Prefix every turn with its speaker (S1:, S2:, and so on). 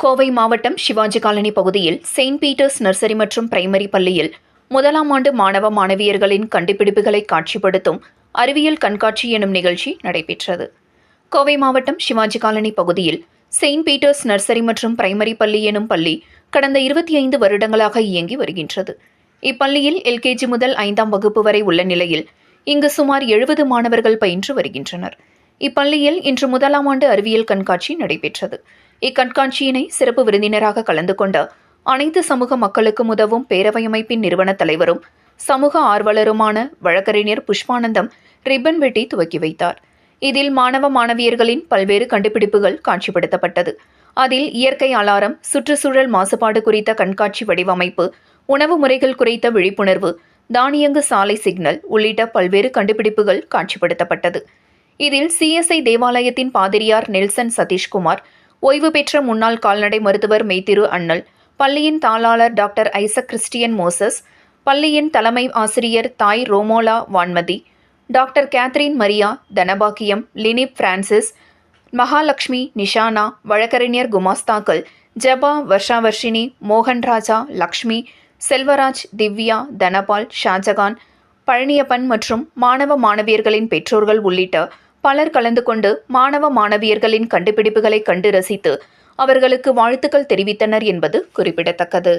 S1: கோவை மாவட்டம் சிவாஜி காலனி பகுதியில் Saint Peter's nursery மற்றும் பிரைமரி பள்ளியில் முதலாம் ஆண்டு மாணவ மாணவியர்களின் கண்டுபிடிப்புகளை காட்சிப்படுத்தும் அறிவியல் கண்காட்சி எனும் நிகழ்ச்சி நடைபெற்றது. கோவை மாவட்டம் சிவாஜி காலனி பகுதியில் செயின்ட் பீட்டர்ஸ் நர்சரி மற்றும் பிரைமரி பள்ளி எனும் பள்ளி கடந்த 25 வருடங்களாக இயங்கி வருகின்றது. இப்பள்ளியில் எல்கேஜி முதல் 5ஆம் வகுப்பு வரை உள்ள நிலையில் இங்கு சுமார் 70 மாணவர்கள் பயின்று வருகின்றனர். இப்பள்ளியில் இன்று முதலாம் ஆண்டு அறிவியல் கண்காட்சி நடைபெற்றது. இக்கண்காட்சியினை சிறப்பு விருந்தினராக கலந்து கொண்ட அனைத்து சமூக மக்களுக்கும் உதவும் பேரவை அமைப்பின் நிறுவன தலைவரும் சமூக ஆர்வலருமான வழக்கறிஞர் புஷ்பானந்தம் ரிப்பன் வெட்டி துவக்கி வைத்தார். இதில் மாணவ மாணவியர்களின் பல்வேறு கண்டுபிடிப்புகள் காட்சிப்படுத்தப்பட்டது. அதில் இயற்கை அலாரம், சுற்றுச்சூழல் மாசுபாடு குறித்த கண்காட்சி வடிவமைப்பு, உணவு முறைகள் குறித்த விழிப்புணர்வு, தானியங்கு சாலை சிக்னல் உள்ளிட்ட பல்வேறு கண்டுபிடிப்புகள் காட்சிப்படுத்தப்பட்டது. இதில் சிஎஸ்ஐ தேவாலயத்தின் பாதிரியார் நெல்சன் சதீஷ்குமார், ஓய்வு பெற்ற முன்னாள் கால்நடை மருத்துவர் மெய்திரு அண்ணல், பள்ளியின் தாளாளர் டாக்டர் ஐசக் கிறிஸ்டியன் மோசஸ், பள்ளியின் தலைமை ஆசிரியர் தாய் Romola Vanmathi, doctor Catherine Maria, Dhanabhagyam, லினிப் பிரான்சிஸ், மகாலட்சுமி, நிஷானா, வழக்கறிஞர் குமாஸ்தாக்கள், ஜபா, வர்ஷாவர்ஷினி, மோகன்ராஜா, லக்ஷ்மி, செல்வராஜ், திவ்யா, தனபால், ஷாஜகான், பழனியப்பன் மற்றும் மாணவ மாணவியர்களின் பெற்றோர்கள் உள்ளிட்ட பலர் கலந்து கொண்டு மாணவ மாணவியர்களின் கண்டுபிடிப்புகளை கண்டு ரசித்து அவர்களுக்கு வாழ்த்துக்கள் தெரிவித்தனர் என்பது குறிப்பிடத்தக்கது.